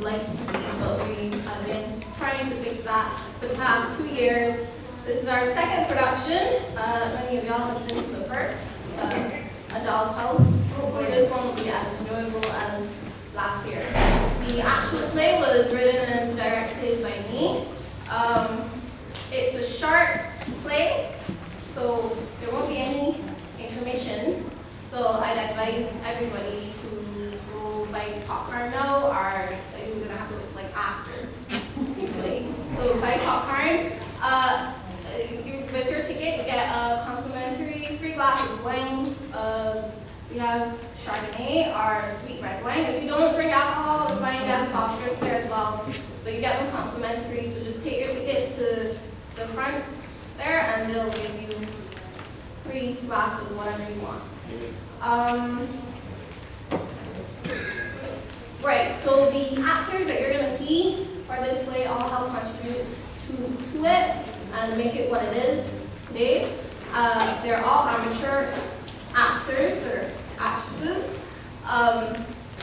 like to be, but we have been trying to fix that for the past 2 years. This is our second production. Many of y'all have been to the first, A Doll's House. Hopefully this one will be as enjoyable as last year. The actual play was written and directed by me. It's a short play, so there won't be any intermission. So I'd advise everybody to go buy popcorn now, or you're gonna have to wait like after you play. So buy popcorn. With your ticket, you get a complimentary free glass of wine. We have Chardonnay or sweet red wine. If you don't drink alcohol, it's fine. We have soft drinks there as well, but you get them complimentary. So just take your ticket to the front there, and they'll give you free glass of whatever you want. Right. So the actors that you're gonna see for this play all help contribute to it and make it what it is today. They're all amateur actors or actresses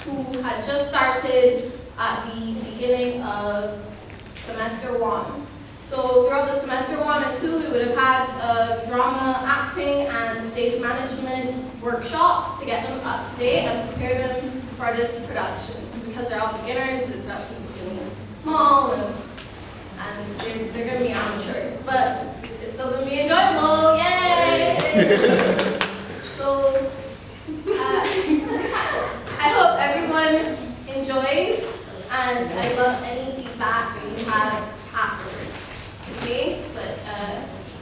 who had just started at the beginning of semester 1. So throughout the semester 1 and 2, we would have had drama, acting, and stage management workshops to get them up to date and prepare them for this production. Because they're all beginners, the production is really small and they're going to be amateurs, but it's still going to be enjoyable. Yay! So I hope everyone enjoys, and I love any feedback that you have afterwards. Okay, but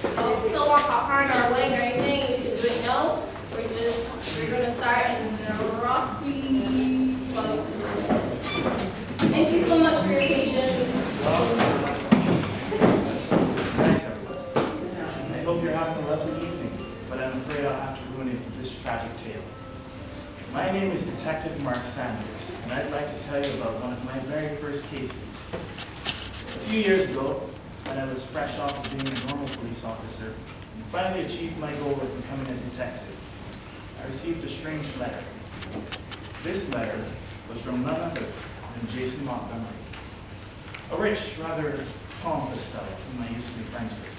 if you still want popcorn or wine or anything, you can do it now. We're going to start in roughly 12 to 2. Thank you so much for your patience. I hope you're having a lovely evening, but I'm afraid I'll have to ruin it with this tragic tale. My name is Detective Mark Sanders, and I'd like to tell you about one of my very first cases. A few years ago, when I was fresh off of being a normal police officer and finally achieved my goal of becoming a detective, I received a strange letter. This letter was from none other than Jason Montgomery, a rich, rather pompous fellow whom I used to be friends with.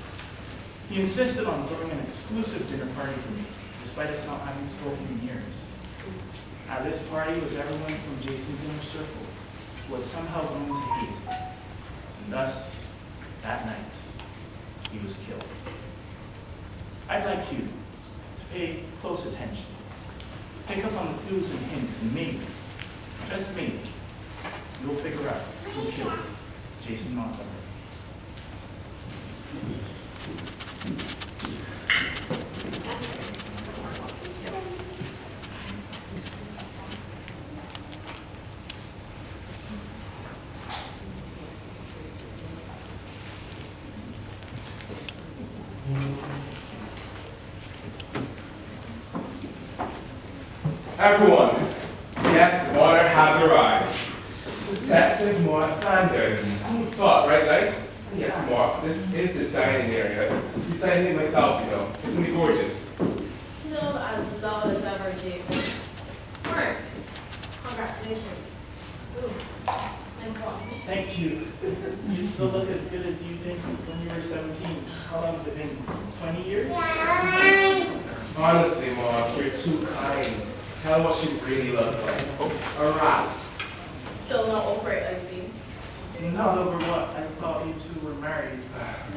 He insisted on throwing an exclusive dinner party for me, despite us not having spoken in years. At this party was everyone from Jason's inner circle, who had somehow grown to hate him. And thus, that night, he was killed. I'd like you to pay close attention. Pick up on the clues and hints, and maybe, just maybe, you'll figure out who killed Jason Montgomery. Everyone, guest of honor has arrived. Detective Mark Sanders. Who would thought, right, guys? Yes, Mark, this is the dining area. Designed it myself, you know. It's gonna be gorgeous. Still as dull as ever, Jason. Mark, congratulations. Ooh, nice walk. Thank you. You still look as good as you did when you were 17. How long has it been? 20 years? Honestly, Mark, you're too kind. Tell what she really looks like. A rat. Still not over it, I see. Not over what? I thought you two were married.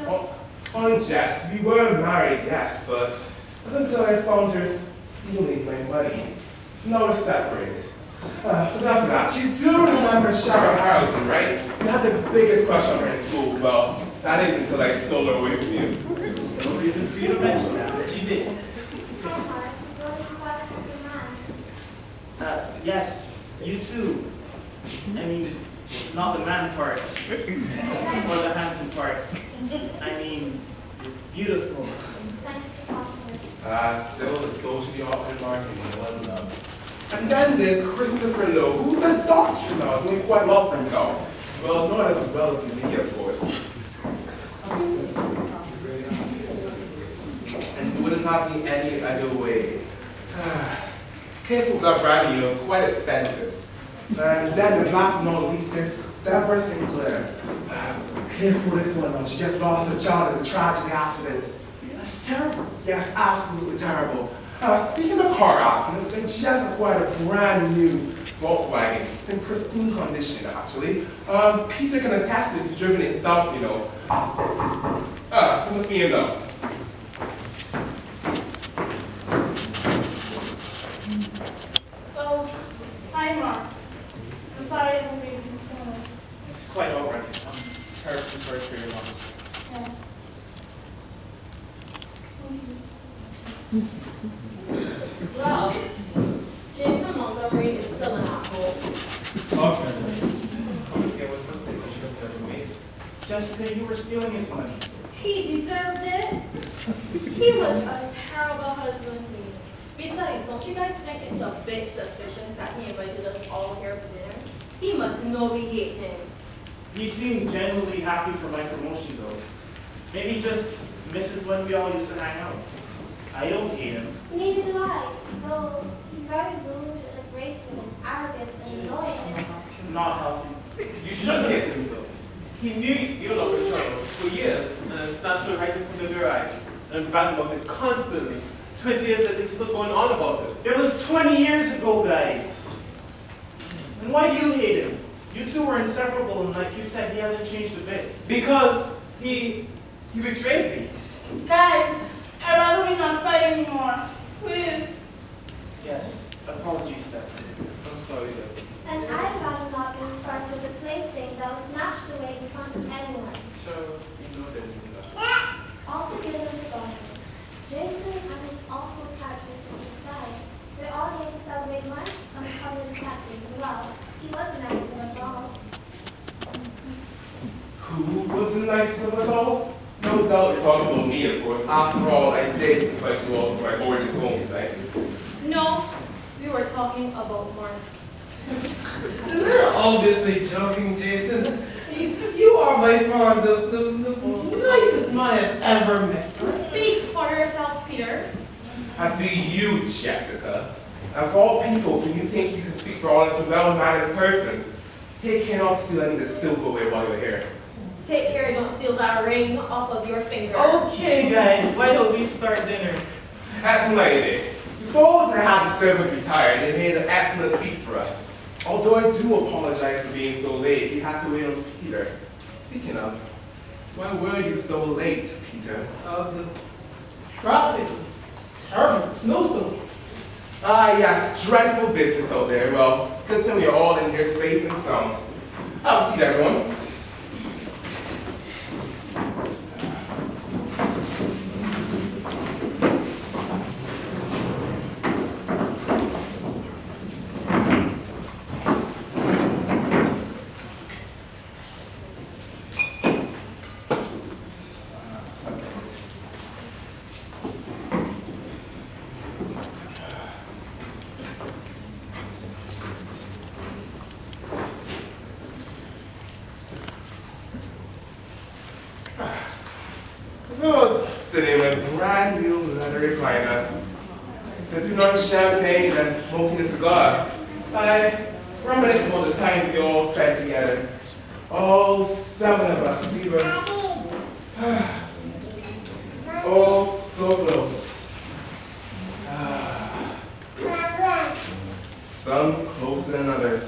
Oh, on Jess, we were married, yes, but until I found her stealing my money. Now we're separated. But enough of that. You do remember Sharon Harrison, right? You had the biggest crush on her in school. Well, that isn't until I stole her away from you. No reason for you to mention that, but you did. Yes, you too. I mean, not the man part, or the handsome part. I mean, you're beautiful. Still the socially awkward marketing, one love. And then there's Christopher Lowe, who's a doctor now, doing quite well for himself. Well, not as well as me, of course. And it wouldn't happen any other way. Cases of brand new, quite expensive. And then the last but not least, there's Deborah Sinclair. Careful this one though. She just lost her child in a tragic accident. That's terrible. Yes, absolutely terrible. Speaking of car accidents, they just acquired a brand new Volkswagen. It's in pristine condition, actually. Peter can attest to it. He's driven it himself, you know. He must be in though. Oh, hi, Mark. I'm sorry I'm reading so much. It's quite all right. I'm terribly sorry for your loss. Yeah. Well, Jason Montgomery is still an asshole. Jessica, you were stealing his money. He deserved it. He was a terrible husband to me. Besides, don't you guys think it's a bit suspicious that he invited us all here for dinner? He must know we hate him. He seemed genuinely happy for my promotion, though. Maybe just misses when we all used to hang out. I don't hate him. Neither do I. Though he's very rude and abrasive and arrogant and annoying. Not healthy. You should hate him though. He knew you were in trouble for years and snatched you right in front of your eyes and bragged about it constantly. 20 years and he's still going on about it. It was 20 years ago, guys. And why do you hate him? You two were inseparable, and like you said, he hasn't changed a bit. Because he betrayed me. Guys, I'd rather we not fight anymore. Please. Yes, apologies, Stephanie. I'm sorry, Deb. And I'd rather not be referred to as a plaything that was snatched away in front of anyone. Sure, you know that. Altogether forgotten. Jason and his awful characteristics aside, we're all here to celebrate life and become a detective. Well, he was the nicest of us all. Who was the nicest of us all? No doubt you're talking about me, of course. After all, I did invite you all to my gorgeous home, right? No, we were talking about Mark. You're obviously joking, Jason. You are by far the nicest man I've ever met. Speak for yourself, Peter. And do you, Jessica? Of all people, do you think you can speak for all of the well-mannered persons? Take care not to steal any of the silverware while you're here. Take care, don't steal that ring off of your finger. Okay, guys, why don't we start dinner? That's my idea. Before they had the servants retired, they made an excellent feast for us. Although I do apologize for being so late, we had to wait on Peter. Speaking of, why were you so late, Peter? The traffic was terrible. Snowstorm. Ah, yes, dreadful business out there. Well, good thing we're all in here safe and sound. Have a seat, everyone. I was sitting in a brand new leather recliner, sipping on champagne and smoking a cigar. I reminisce about the time we all sat together. All 7 of us, we were all so close. Some closer than others.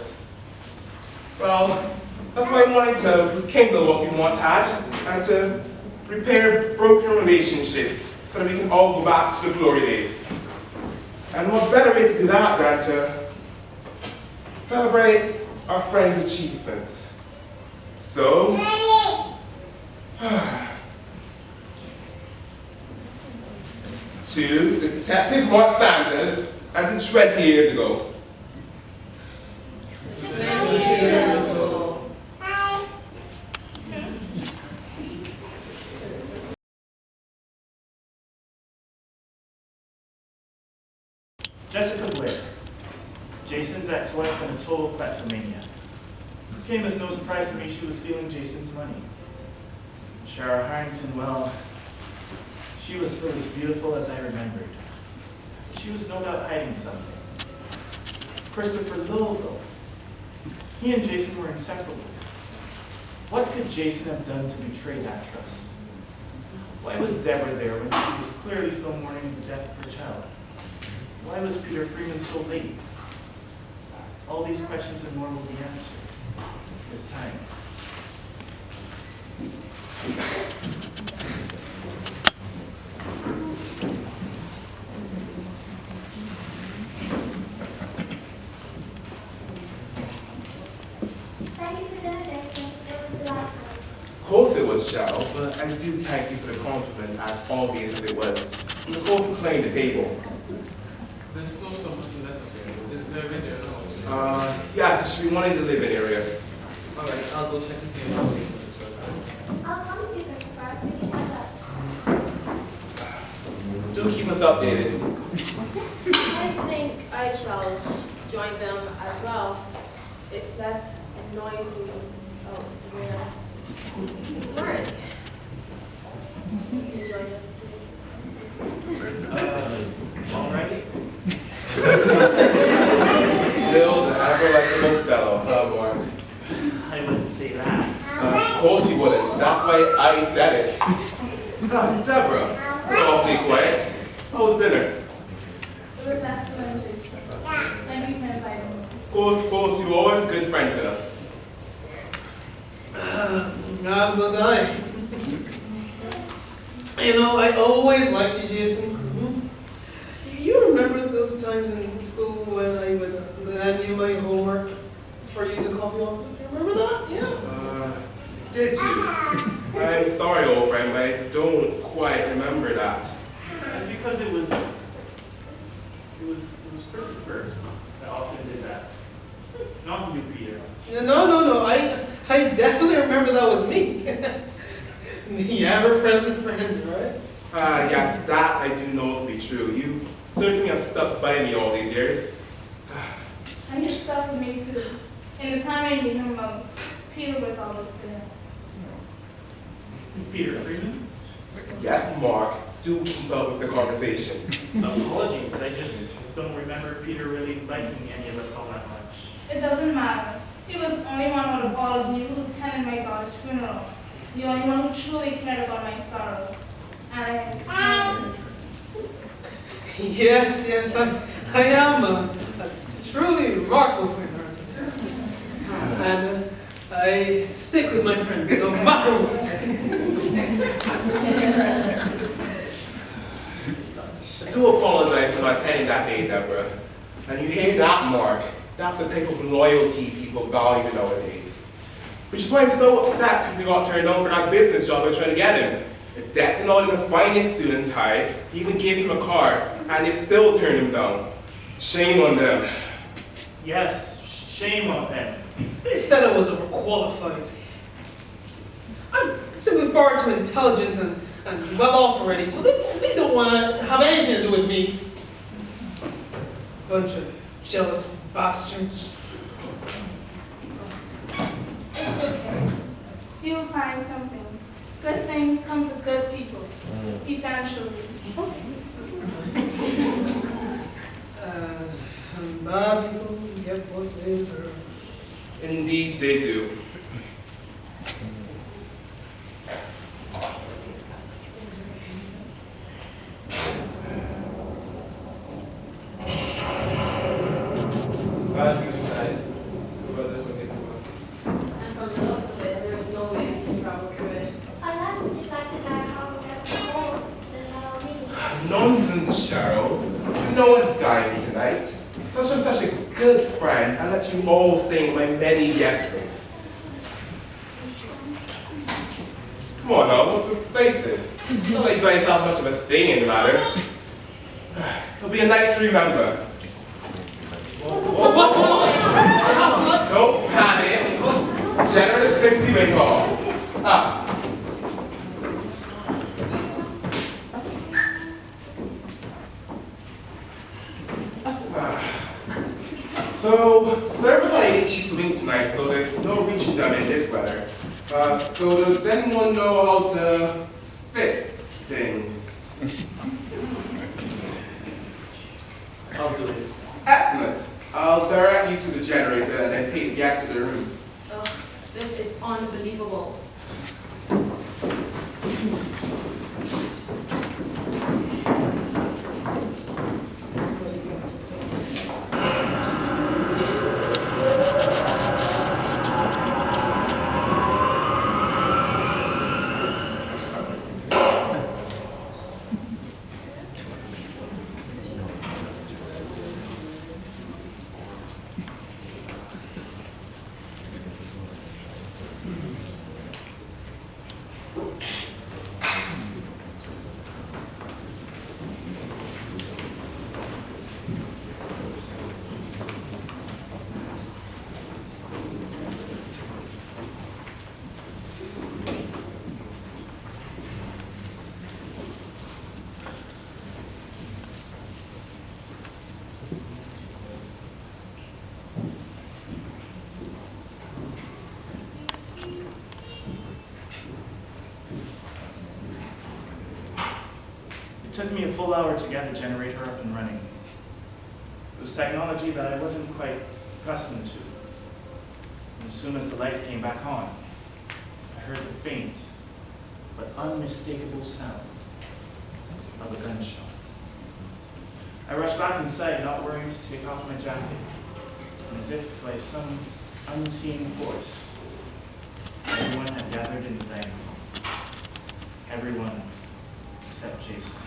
Well, that's why I wanted to rekindle what we once had and to repair broken relationships so that we can all go back to the glory days. And what better way to do that than to celebrate our friends' achievements. So, to the Detective Mark Sanders and to 20 years ago. Jessica Blair, Jason's ex-wife and a total kleptomaniac. It came as no surprise to me she was stealing Jason's money. Shara Harrington, well, she was still as beautiful as I remembered. She was no doubt hiding something. Christopher Louisville, he and Jason were inseparable. What could Jason have done to betray that trust? Why was Deborah there when she was clearly still mourning the death of her child? Why was Peter Freeman so late? All these questions and more will be answered with time. Thank you for dinner, Jason. It was delightful. Of course it was, Cheryl, but I do thank you for the compliment, as obvious as it was. And of course, clearing the table. The snowstorm wasn't necessary. Is there a window in the house? Yeah, there should be one in the living area. Alright, I'll go check to see if I'll be for this one. I'll come with you, Christopher. We can catch up. Do keep us updated. I think I shall join them as well. It's less noisy out there. Work. You can join us too. All right. Still the ever-likable fellow, huh, Mark? I wouldn't say that. Of course you wouldn't. That's why I said it. Deborah, you're awfully quiet. How was dinner? It was excellent. Thank you for inviting me. Of course, you're always a good friend to us. As was I. You know, I always liked you, Jason. You remember those times in school when I knew my homework for you to copy off? You remember that? Yeah. Did you? I'm sorry, old friend, but I don't quite remember that. That's because it was Christopher that often did that. Not you, Peter. No. I definitely remember that was me. The ever-present friend, right? Yes, that I do know to be true. You certainly have stuck by me all these years. And he stuck with me too. In the time I knew him most, Peter was always there. Peter Freeman? Yes, Mark, do keep up with the conversation. Apologies, I just don't remember Peter really liking any of us all that much. It doesn't matter. He was the only one out of all of you who attended my daughter's funeral. The only one who truly cared about my sorrows. And Yes, I am a truly remarkable friend, Harte. And I stick with my friends no matter what. I do apologize for not attending that day, Deborah. And you hear that, Mark? That's the type of loyalty people value nowadays. Which is why I'm so upset because he got turned down for that business job I tried to get him. The debt and all in the finest student type, he even gave him a car, and they still turned him down. Shame on them. Yes, shame on them. They said I was overqualified. I'm simply far too intelligent and well off already, so they don't want to have anything to do with me. Bunch of jealous bastards. it's okay. You'll find something. Good things come to good people. Eventually. And bad people get what they deserve. Indeed, they do. Bad news sides. The weather's okay for us. And from the looks of it, there's no way we can travel through it. Unless you'd like to know how we get the goals, then by all means. Nonsense, Cheryl. No one's dying tonight. I'm such a good friend. I let you all stay in my many guest rooms. Come on now, what's with faces? Not like you guys have much of a thing in the matter. It'll be a night to remember. What's going on? Don't panic. Generous simply went off. So, service are in East Wing tonight, so there's no reaching them in this weather. So does anyone know how to fix things? I'll do it. Excellent. I'll direct you to the generator and then take the gas to the rooms. This is unbelievable. It took me a full hour to get the generator up and running. It was technology that I wasn't quite accustomed to. And as soon as the lights came back on, I heard the faint but unmistakable sound of a gunshot. I rushed back inside, not worrying to take off my jacket, and as if by some unseen force, everyone had gathered in the dining room. Everyone except Jason.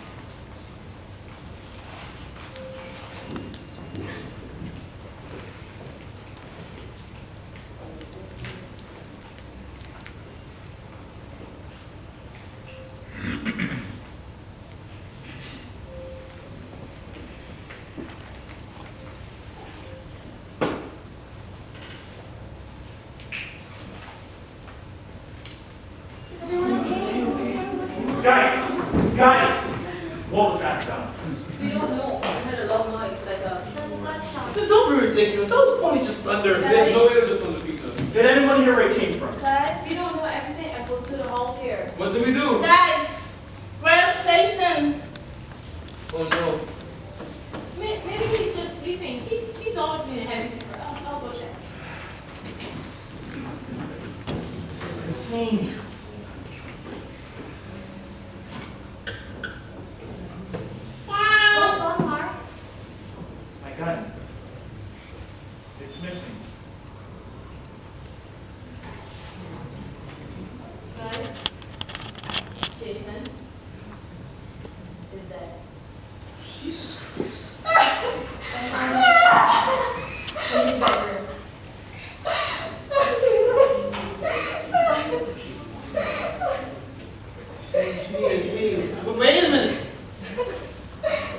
Guys! What was that sound? We don't know. I heard a loud noise, like a... Gunshot. Don't be ridiculous. That was probably just thunder. There's no way to just on the Peter. Did anyone hear where it came from? Dad, we don't know everything echoes to the halls here. What do we do? Guys, where's Jason? Oh no. Maybe he's just sleeping. He's always been a heavy sleeper. I'll go check. This is insane. What's wrong, Mark? My gun. It's missing. Guys, Jason is dead. Jesus Christ. In his bedroom. Hey, wait a minute.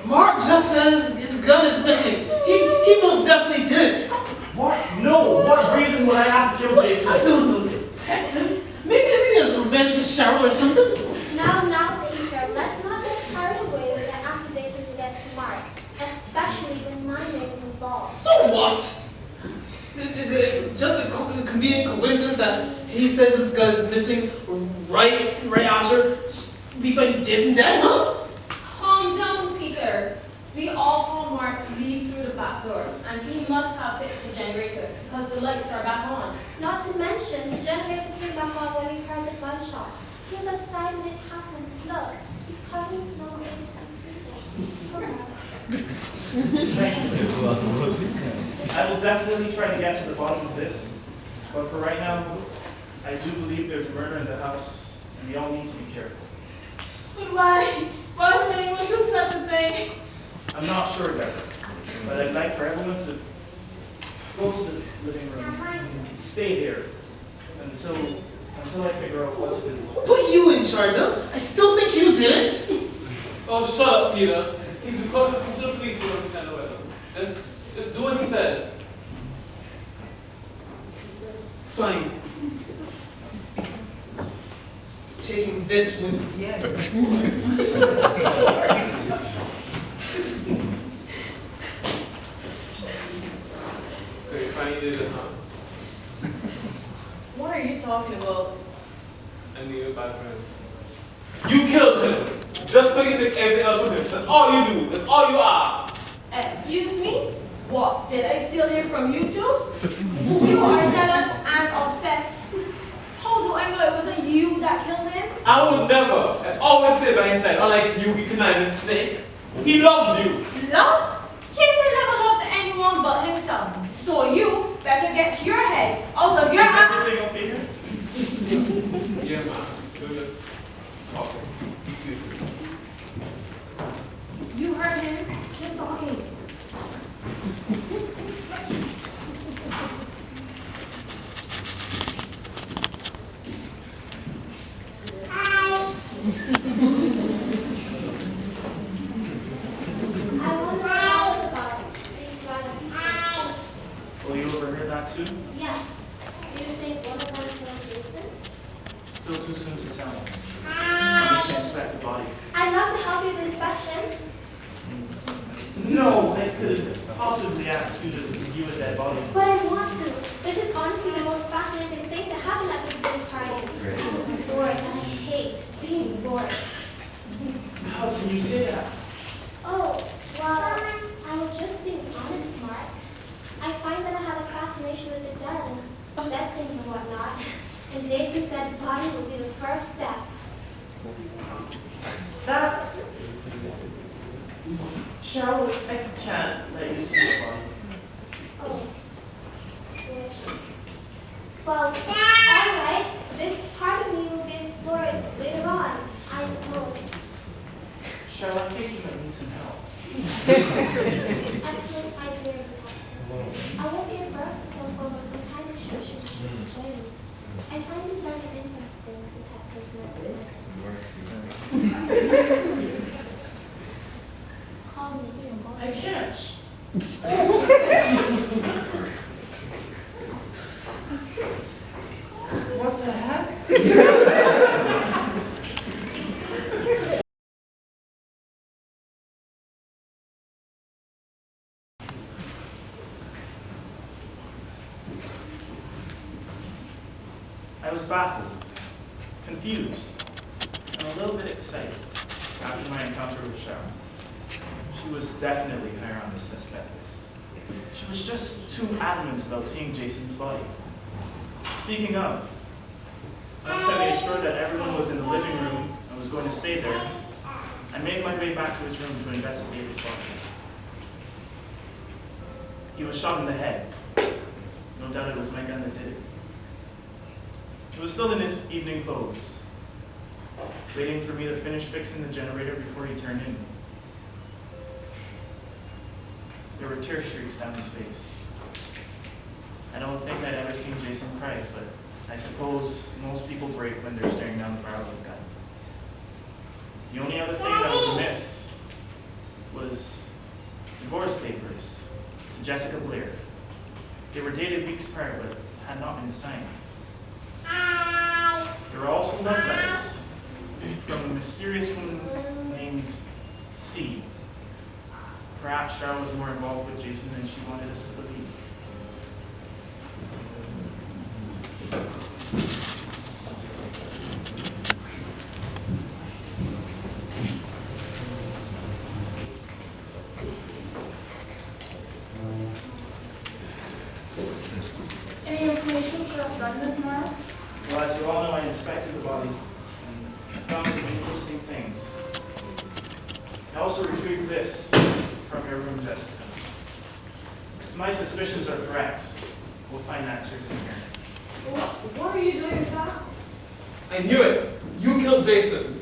Mark just says his gun is missing. He most definitely did it. What? No! What reason would I have to kill Jason? I don't know, detective. Maybe it's revenge for Cheryl or something. Now, Peter, let's not get carried away with the accusations against Mark, especially when my name is involved. So what? Is it just a convenient coincidence that he says his gun is missing right after we find Jason dead, huh? Calm down, Peter. We all saw Mark leave through the back door, and he must have fixed the generator because the lights are back on. Not to mention, the generator came back on when we heard the gunshots. He was outside when it happened. Look, he's covered in snow and freezing. Poor Mark. I will definitely try to get to the bottom of this, but for right now, I do believe there's a murder in the house, and we all need to be careful. But why? Why would anyone do such a thing? I'm not sure, Deborah, but I'd like for everyone to go to the living room, stay here until I figure out what to do. Who put you in charge, huh? I still think you did it. Oh, shut up, Peter. He's the closest to the police we understand the weather. Just do what he says. Fine. Taking this with me. Yes, of So you finally did it, huh? What are you talking about? I knew it back then. You killed him! Just so you think everything else from him. That's all you do. That's all you are. Excuse me? What? Did I steal him from you two? You are jealous and obsessed. I would never and always stay by his side, unlike you, you conniving snake. He loved you. Love? Jason never loved anyone but himself. So you better get your head out of your mouth. Everything okay here? Yeah, man. We're just talking. You heard him. Just talking. I wonder what else about it. Seems rather Well, you overheard that too? Yes. Do you think one of them killed Jason? Still too soon to tell. I need to inspect the body. I'd love to help you with inspection. No, I could possibly ask you to review a dead body. But I want to. This is honestly the most fascinating thing to happen at this big party. I was bored and I hate being bored. How can you say that? Oh, well, I was just being honest, Mark. I find that I have a fascination with the dead and dead things and whatnot. And Jason's dead body would be the first step. That's... Cheryl, I can't let you see the body. Oh. Wish. Well, alright. This part of me will be explored later on, I suppose. Cheryl, I think you might need some help. Excellent idea, Detective. I won't be adverse to some form of companionship should you choose to join me. I find you very interesting, Detective Marks. Call me. I can't. What the heck? I was baffled, confused, and a little bit excited after my encounter with Cheryl. She was definitely higher on the suspect list. She was just too adamant about seeing Jason's body. Speaking of, once I made sure that everyone was in the living room and was going to stay there, I made my way back to his room to investigate his body. He was shot in the head. No doubt it was my gun that did it. He was still in his evening clothes, waiting for me to finish fixing the generator before he turned in. There were tear streaks down his face. I don't think I'd ever seen Jason cry, but I suppose most people break when they're staring down the barrel of a gun. The only other thing that was amiss was divorce papers to Jessica Blair. They were dated weeks prior, but had not been signed. There were also love letters from a mysterious woman named C. Perhaps Cheryl was more involved with Jason than she wanted us to believe. Any information for us on this, Mark? Well, as you all know, I inspected the body and found some interesting things. I also retrieved this from your room, Jessica. If my suspicions are correct, we'll find answers in here. What are you doing with that? I knew it. You killed Jason.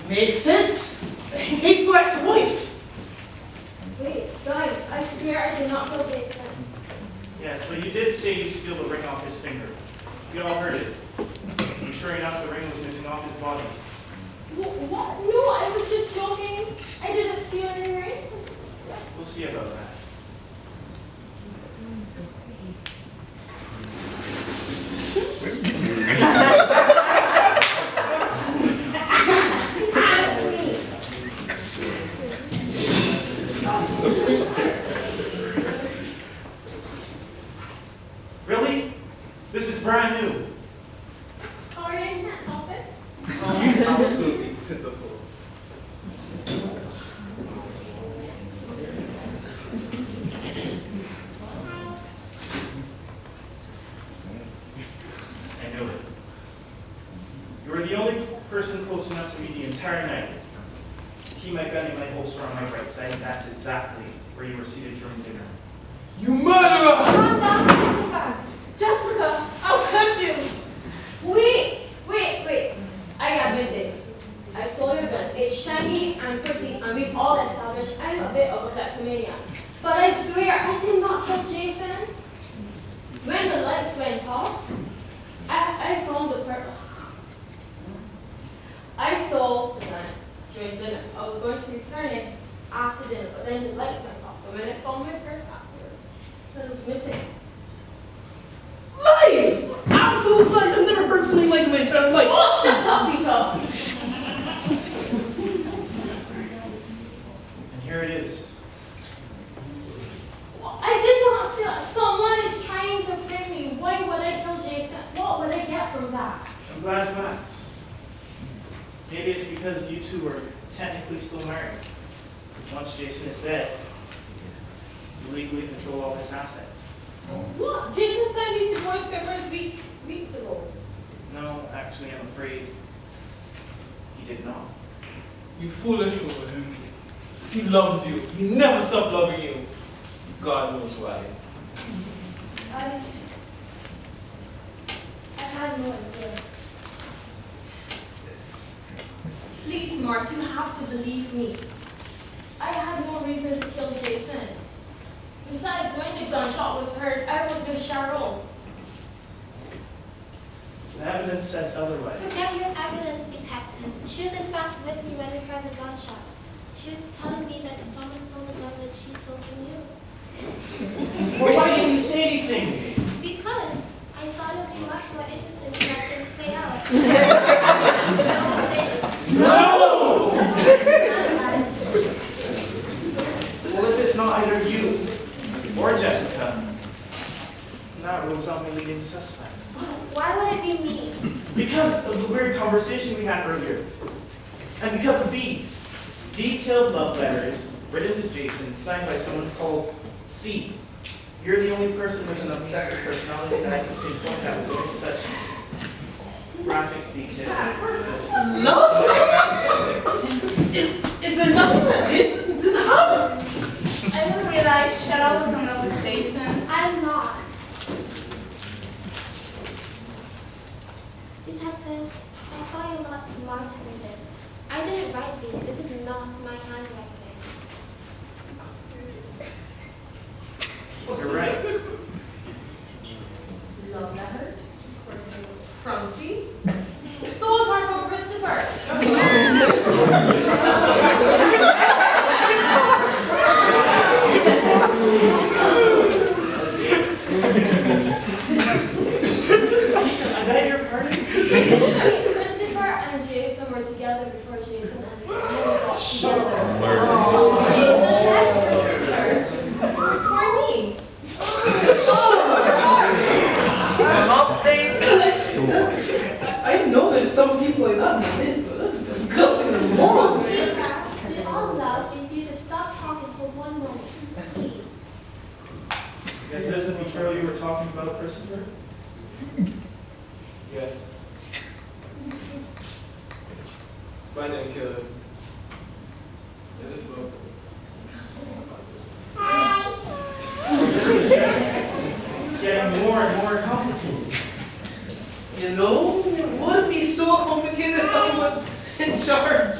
Makes sense. It's a hateful ex-wife. Wait, guys, I swear I did not kill Jason. Yes, but you did say you'd steal the ring off his finger. We all heard it. And sure enough, the ring was missing off his body. What? No, I was just joking. I didn't steal any ring. We'll see about that. Really? This is brand new. Sorry, I can't help it. Absolutely pitiful. close enough to me the entire night. Keep my gun in my holster on my right side, and that's exactly where you were seated during dinner. You murderer! Calm down, Christopher. Jessica, I'll cut you. Wait. I admit it. I saw your gun. It's shiny and pretty, and we've all established I'm a bit of a kleptomaniac. But I swear, I did not kill Jason. When the lights went off, I found the purple. I stole the gun during dinner. I was going to return it after dinner, but then the lights went off. But when I found my first after, it was missing. Lies! Absolute lies! I've never heard so many lies in my entire life. Oh, shut up, Peter! And here it is. I did not steal it. Someone is trying to frame me. Why would I kill Jason? What would I get from that? I'm glad you asked. Maybe it's because you two are technically still married. Once Jason is dead, you legally control all his assets. What? Jason signed these divorce papers weeks ago. No, actually, I'm afraid he did not. You foolish woman. He loved you. He never stopped loving you. God knows why. I had no idea. Please, Mark, you have to believe me. I had no reason to kill Jason. Besides, when the gunshot was heard, I was with Cheryl. The evidence says otherwise. Forget your evidence, detective. She was in fact with me when we heard the gunshot. She was telling me that someone stole the gun that she stole from you. Well, why didn't you say anything? Because I thought it would be much more interesting to let things play out. No! Well, if it's not either you or Jessica, that rules out my leading suspects. Why would it be me? Because of the weird conversation we had earlier. And because of these detailed love letters written to Jason, signed by someone called C. You're the only person with an obsessive personality that I can pinpoint that would write such graphic detail. Love? Is there nothing that Jason didn't have? I didn't realize Cheryl was in love with Jason. I'm not. Detective, I thought you were not smarter than this. I didn't write these. This is not my handwriting. You're right. Love letters? From C? Those are from Christopher. I beg your pardon? Christopher and Jason were together before Jason and Jason got together. Jason and Christopher for me. I know there's some people like that nowadays, but that's disgusting and immoral. Peter, we all love if you could stop talking for one moment, please. Guess this isn't the girl you were talking about, Christopher? Yes. But I didn't kill him. I just loved him. This is just getting more and more complicated. You know, it would be so complicated if I was in charge.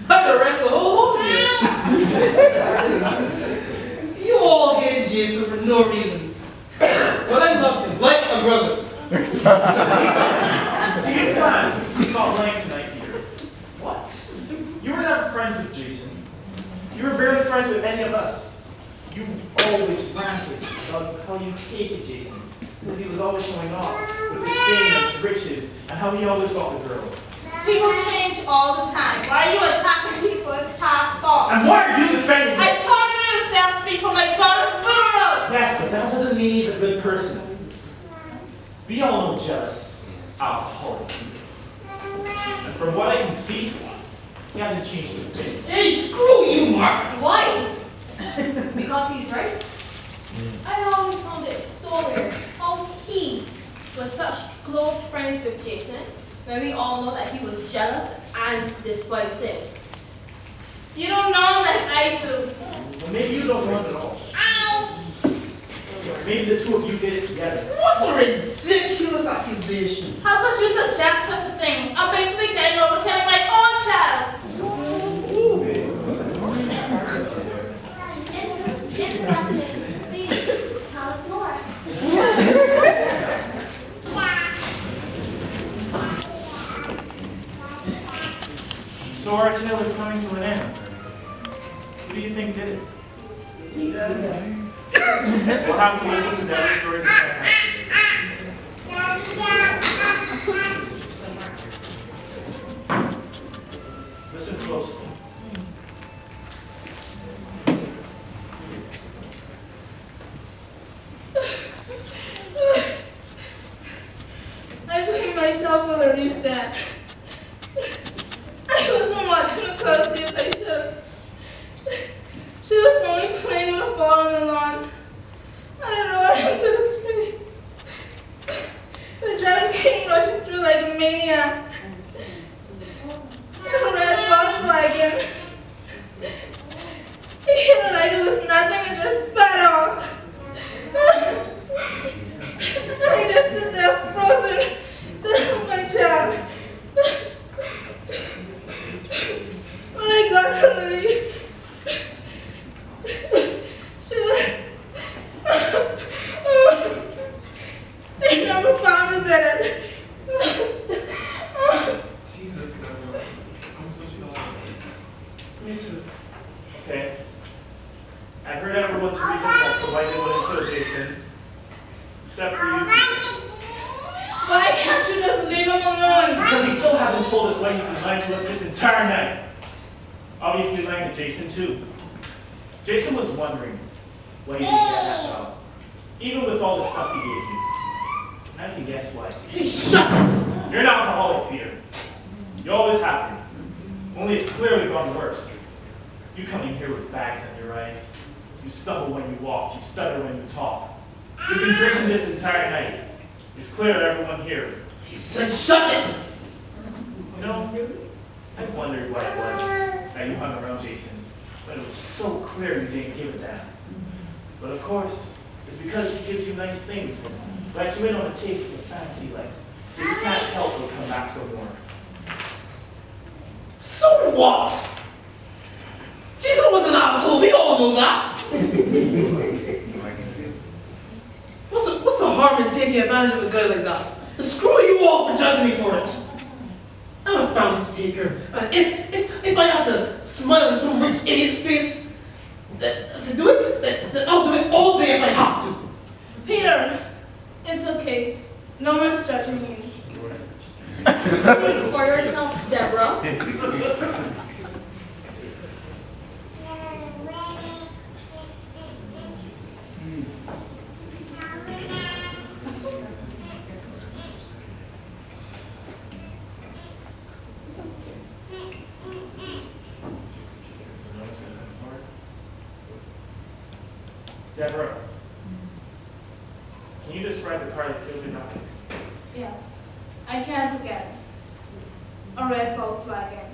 I'd arrest the whole of you. You all hated Jason for no reason. But I loved him like a brother. Do you plan to stop lying tonight, Peter? What? You were never friends with Jason. You were barely friends with any of us. You always ranted about how you hated Jason because he was always showing off with his fame and his riches and how he always got the girl. People change all the time. Why are you attacking people? It's past fault. And why are you defending him? I told you to stand for me for my daughter's funeral. Yes, but that doesn't mean he's a good person. We all know jealous, alcoholic people. And from what I can see, he hasn't changed a bit. Hey, screw you, Mark. Why? Because he's right? I always found it so weird how he was such close friends with Jason when we all know that he was jealous and despised him. You don't know like I do. Well, maybe you don't want it all. Or maybe the two of you did it together. What a ridiculous accusation. How could you suggest such a thing? I'm basically getting over killing my own child. Interesting. Please tell us more. So our tale is coming to an end. Who do you think did it? We'll have to listen to Deborah's stories again after. Listen closely. I blame myself for the reason. I wasn't watching the curfews I should. She was only playing with a ball on the lawn. I rolled into the street. The driver came rushing through like a maniac. The red Volkswagen. He hit her like it was nothing and just spat off. I just stood there frozen. This was my child. When I got to the leaf, she was. They never found her dead. Jesus, Deborah. I'm so sorry. Me too. Okay. I've heard everyone's reasons as to why they wouldn't kill Jason. Except for you. Why can't you just leave him alone? Because he still hasn't told us why he's been lying to us this entire night. Obviously lying to Jason too. Jason was wondering why he didn't get that job. Even with all the stuff he gave you. And I can guess why. Hey, shut it! You're an alcoholic, Peter. You always have been. Only it's clearly gone worse. You come in here with bags on your eyes. You stumble when you walk. You stutter when you talk. You've been drinking this entire night. It's clear to everyone here. He said, shut it! You know, I wondered what it was that you hung around Jason, but it was so clear you didn't give a damn. But of course, it's because he gives you nice things and lets you in on a taste of the fantasy life, so you can't help but come back for more. So what? Jason was an asshole, we all know that. What's the harm in taking advantage of a guy like that? And screw you all for judging me for it. I'm a family seeker, and if I had to smile in some rich idiot's face to do it, then I'll do it all day if I have to. Peter, it's okay. No one's judging you. Speak for yourself, Deborah. Deborah, can you describe the car that killed your daughter? Yes, I can't forget. A red Volkswagen.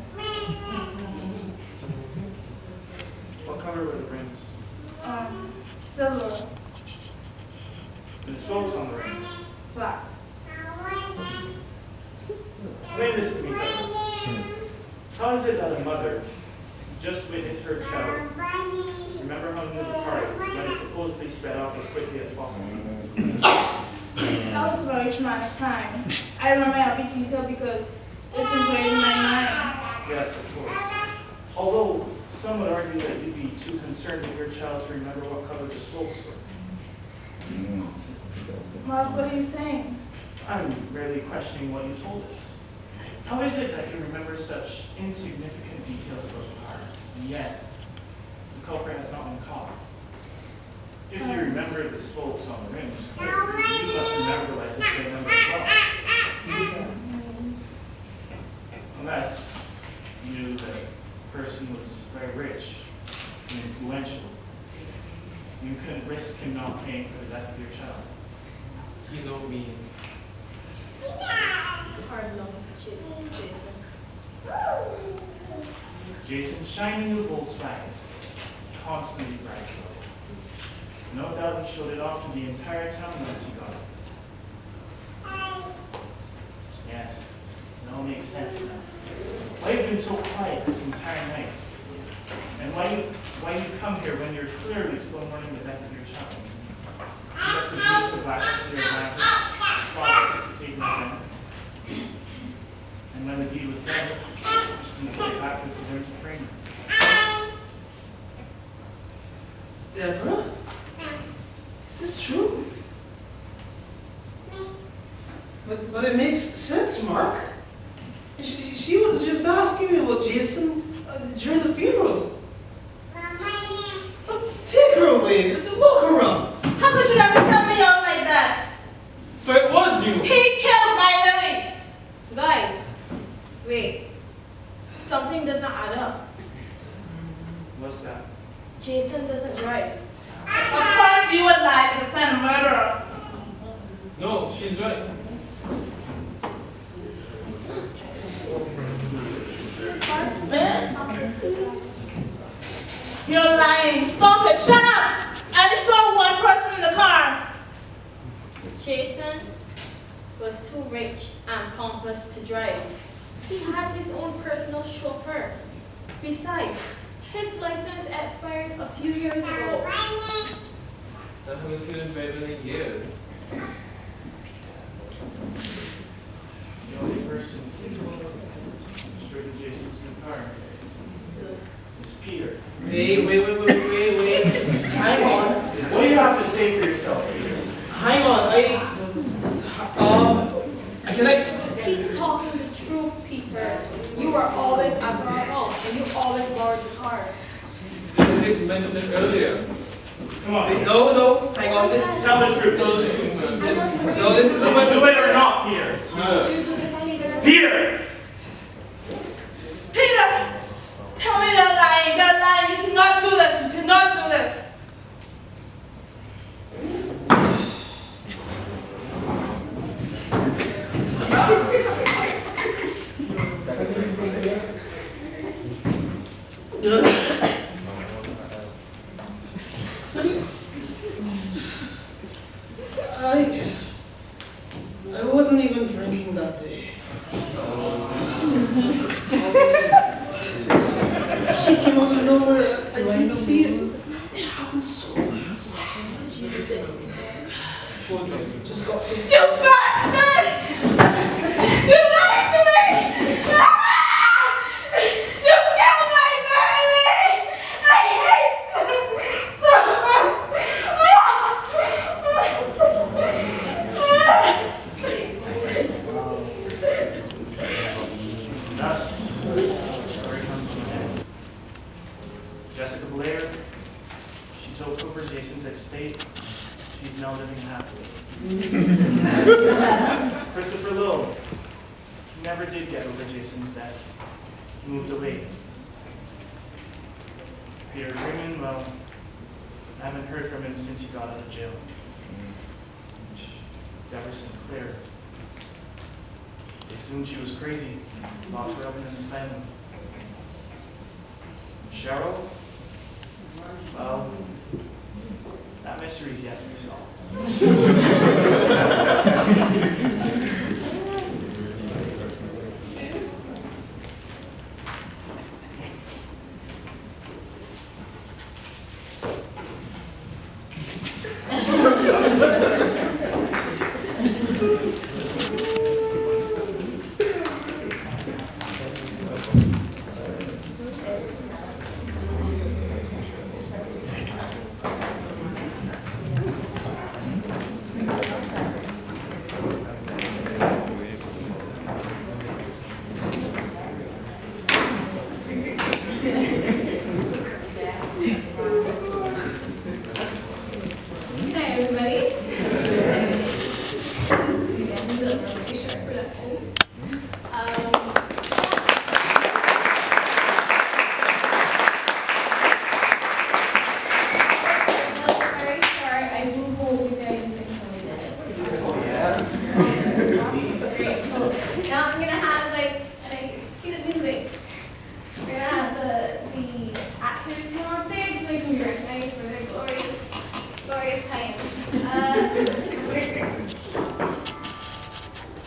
What color were the rims? Silver, And the spokes on the rims? black. Explain this to me, Deborah. How is it that a mother just witnessed her child remember how new the car is when it supposedly sped off as quickly as possible? That was a very traumatic time. I remember every detail because it's engraved in my mind. Yes, of course. Although some would argue that you'd be too concerned with your child to remember what color the spokes were. Mark, what are you saying? I'm merely questioning what you told us. How is it that you remember such insignificant details about the car, and yet the culprit has not been caught? If you remember the spokes on the rims, clearly, you must remember license plate number as well. Unless you knew that the person was very rich and influential. You couldn't risk him not paying for the death of your child. You don't mean. Hard not to chase Jason. Jason's shiny new Volkswagen, constantly bright. No doubt he showed it off to the entire town once he got it. Yes, it all makes sense now. Why you've been so quiet this entire night? And why you come here when you're clearly still mourning the death of your child? You must have used the glasses to your advantage, thought to take my gun. And when the deed was done, you put it back with the women's frame. Deborah? Is this true? But it makes sense, Mark. She was asking me about Jason during the funeral. Take her away. Look her up. How could you ever tell me out like that? So it was you. He killed my Lily! Guys, wait. Something does not add up. What's that? Jason doesn't drive. Of course you would lie to defend a murderer. No, she's right. You're lying. Stop it. Shut up. I just saw one person in the car. Jason was too rich and pompous to drive. He had his own personal chauffeur. Besides, his license expired a few years ago. I haven't seen him drive in years. The only person who driven Jason's new car is Peter. Wait. Hang on. What do you have to say for yourself, Peter? Hang on. Can I... He's talking the truth, Peter. You were always at our house, and you always borrowed the car. Jason mentioned it earlier. Come on, Peter. No. Hang on. Tell the truth. Tell the truth, man. No, this is a Do it or not, Peter. Peter! Peter! Tell me they're lying. They're lying. You did not do this. You did not do this. I wasn't even drinking that day. She came out of nowhere. I didn't see it. It happened so fast. Poor Jason. Just got so You bastard! You lied to me! Ah! You killed my baby! I hate you so much! Thus, the story comes to an end. Jessica Blair, she took over Jason's estate. She's now living happily. Christopher Lowe, he never did get over Jason's death. He moved away. Peter Freeman, well, I haven't heard from him since he got out of jail. Deborah Sinclair, they assumed she was crazy, locked her up in an asylum. Cheryl, well, that mystery's yet to be solved.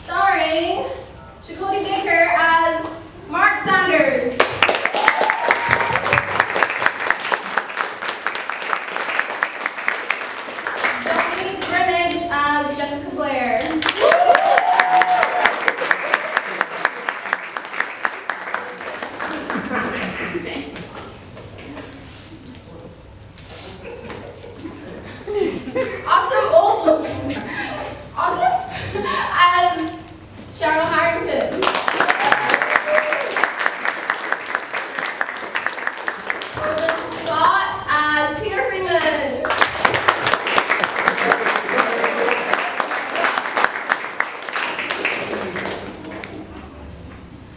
Starring Chakotay Baker as Mark Sanders. Dominique Greenwich as Jessica Blair. Autumn Oldham as Cheryl Harrington. Roland Scott as Peter Freeman.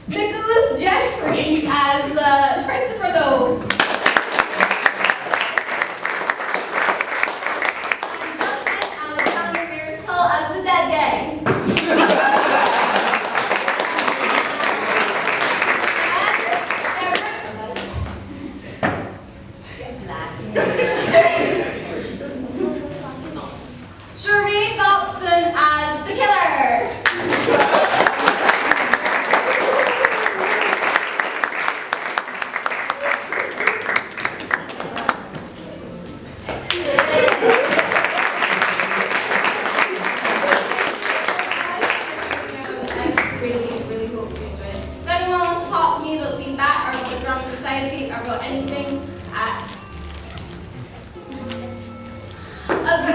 Nicholas Jeffrey as Christopher Lowe. Justin Alexander Mears-Hill as the Dead Gang. Sheree Dobson as the Killer. I really hope you enjoyed it. If anyone wants to talk to me about feedback or about the Drama Society or about anything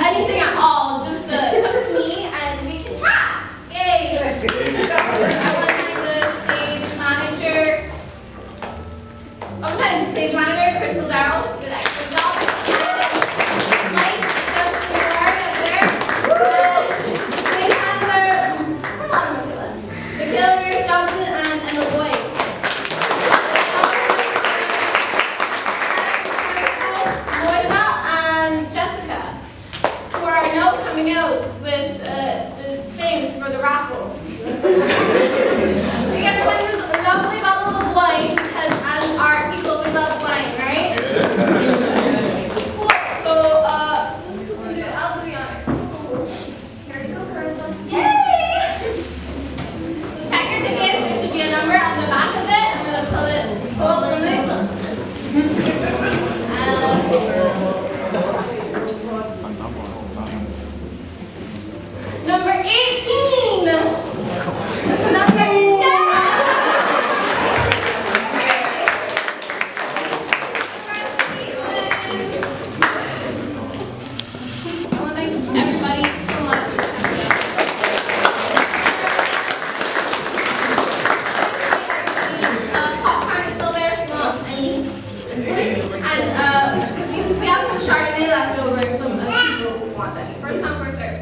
anything at all, just come to me and we can chat. Yay! I want to thank the stage manager. I want to thank the stage manager, Crystal Darrell. She did an excellent job. Mike, Justin Ward up there. Stage handler, come on, Makila. Makila Mears-Johnson and Emma Boyd. Moira and Jessica, who are now coming out with the things for the raffle. We get to win this lovely bottle of wine because as art people we love wine, right? Cool. So who's gonna do it? I'll do the honors. Here we go, Karissa. Yay! So check your tickets. There should be a number on the back of it. I'm gonna pull up something. Number 18. Number 9. Congratulations. I want to thank everybody so much for coming out. Popcorn is still there if you want any. And we have some Chardonnay left over if some people want any. First come, first serve.